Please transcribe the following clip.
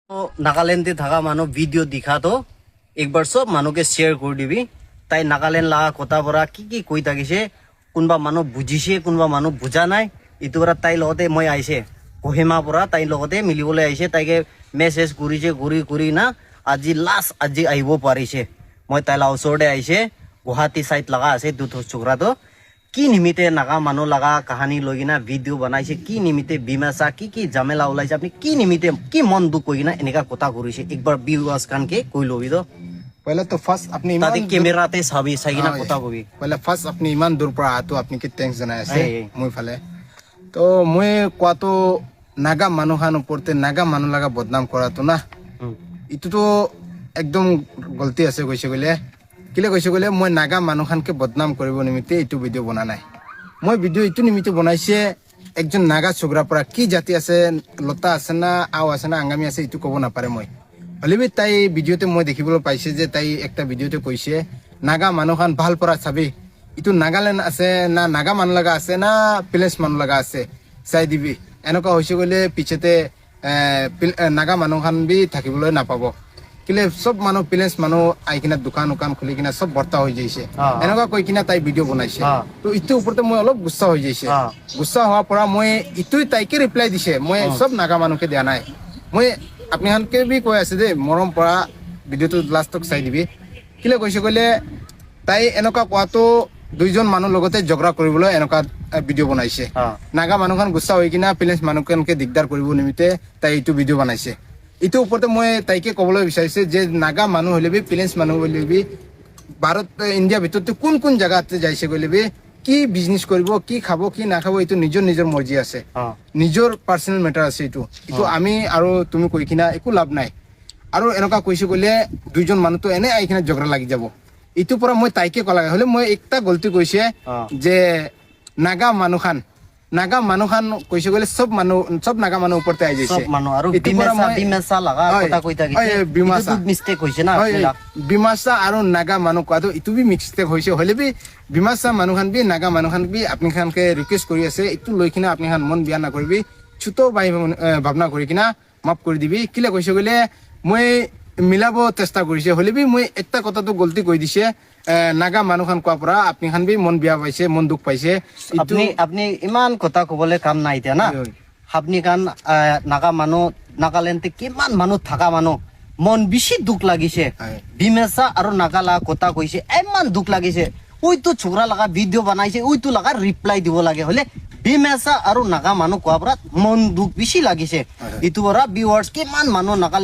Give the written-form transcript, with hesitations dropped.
नागालैंड थाका मानो वीडियो दिखा तो एक बार सब मानो के शेयर कर दिबी ताई नागालैंड लगा कथा बरा की কৈ থাকিছে কোনবা মানো বুজিছে কোনবা মানো বুজা নাই ইটো বৰা তাই লগতে মই আইছে কোহিমা পৰা তাই লগতে মিলিবলৈ আইছে তাইকে মেছেজ কৰিছে কৰি না আজি লাষ্ট আজি আহিব পাৰিছে মই তাইলা ওচৰতে আইছে গুৱাহাটী সাইড লগা আছে দুটো চুকৰাটো কি নিমিতে নাগা মানুহ লগা কাহানী লৈ কিনা ভিডিঅ' বনাইছে কি নিমিতে বিমাচা কি জামেলা ওলাইছে আপুনি কি নিমিতে কি মন দুখ কৈ কিনা এনেকা কথা কৰিছে একবাৰ ভিউৱাৰ্স কানকে কৈ লবি তো पहले तो फर्स्ट अपनी ताते कैमराते साबी साइना কথা কবি पहले फर्स्ट अपनी इमान दूर पर आतो अपनी के थैंक्स जनाय আছে মই ফালে তো মই কোৱাটো নাগা মানুহখান ওপৰতে নাগা মানুহ লগা বদনাম কৰাটো না ইটো তো একদম গলতি আছে কৈছে গলে কিলে কৈছে গলে মই নাগা মানুহখানকে বদনাম কৰিব নিমিতে ইটো ভিডিও বনা নাই মই ভিডিও ইটো নিমিতে বনাইছে একজন নাগা ছগৰা পৰা কি জাতি আছে লতা আছে না আও আছে না আঙ্গামি আছে ইটো কব না পারে মই হলিবি তাই ভিডিওতে মই দেখিবলৈ পাইছে যে তাই একটা ভিডিওতে কৈছে নাগা মানুহখান ভাল পৰা চাবি ইটো নাগালেণ্ড আছে না নাগা মানুহ লগা আছে না প্লেস মানুহ লগা আছে চাই দিবি এনেকা হৈছে গলে পিছতে নাগা মানুহখান বি থাকিবলৈ নাপাব কিলে সব মানুহ প্লেস মানুহ আইকিনা দোকান খুলি কিনা সব বৰ্তা হৈ যাইছে এনেকা কৈ কিনা তাই ভিডিও বনাইছে তো ইটো ওপৰতে মই অলপ গুস্সা হৈ যাইছে গুস্সা হোৱাৰ পৰা মই ইটোই তাইকে ৰিপ্লাই দিছে মই সব নাগা মানুহকে দিয়া নাই মই আপনি হানকে বি কৈ আছে দে মৰম পৰা ভিডিওটো লাষ্ট তক চাই দিবি কিলে কৈছে গলে তাই এনেকা কোৱাটো দুইজন মানুহ লগতে ঝগড়া কৰিবলৈ এনেকা ভিডিও বনাইছে নাগা মানুহখন গুস্সা হৈ কিনা প্লেস মানুহখনকে দিগদাৰ কৰিব নিমিতে তাই ইটো ভিডিও বনাইছে ইটো ওপৰতে মই তাইকে কবলৈ বিচাৰিছে যে নাগা মানুহ হলে বি প্লেস মানুহ হলে বি ভাৰত ইন্ডিয়া ভিতৰতে কোন জায়গাতে যাইছে গলে বি কি বিজনেস কৰিব কি খাব কি না খাব ইটো নিজৰ মৰ্জি আছে নিজৰ পাৰ্সোনাল ম্যাটাৰ আছে ইটো আমি আৰু তুমি কৈ কিনা একো লাভ নাই আৰু এনেকা কৈছে গলে দুইজন মানুহ তো এনে আই কিনা ঝগড়া লাগি যাব ইটো পৰা মই তাইকে কলা হলে মই একটা গলতি কৈছে যে নাগা মানুহখান কৈছে গলে সব নাগা মানুহ ওপৰতে আই যাইছে সব মানুহ আৰু বিমাচা লগা কথা কৈ থাকিছে বিমাচা মিস্টেক হৈছে না বিমাচা আৰু নাগা মানুহ কোৱাটো ইটো বি মিস্টেক হৈছে হলে বি বিমাচা মানুহখান বি নাগা মানুহখান বি আপনি খানকে রিকোয়েস্ট কৰি আছে ইটো লৈ কিনা আপনি খান মন বিয়া নকৰিবি ছোট ভাই ভাবনা কৰি কিনা মাফ কৰি দিবি কিলে কৈছে গলে মই মিলাব চেষ্টা কৰিছে হলে বি মই একটা কথাটো গলতি কৈ দিছে নাগা মানুহখান কোৱা পৰা আপনি খান বি মন বিয়া পাইছে মন দুখ পাইছে আপনি ইমান কথা কবলে কাম নাই এতিয়া না আপনি কান নাগা মানুহ নাগালেণ্ডে কিমান মানুহ থাকা মানুহ মন বেছি দুখ লাগিছে বিমেচা আৰু নাগালা কথা কৈছে ইমান দুখ লাগিছে ওইটো ছোকৰা লগা ভিডিও বনাইছে ওইটো লগা ৰিপ্লাই দিব লাগে হলে বিমেচা আৰু নাগা মানুহ কোৱা পৰা মন দুখ বেছি লাগিছে ইটো পৰা ভিউৱাৰ্স কিমান মানুহ নাগালেণ্ড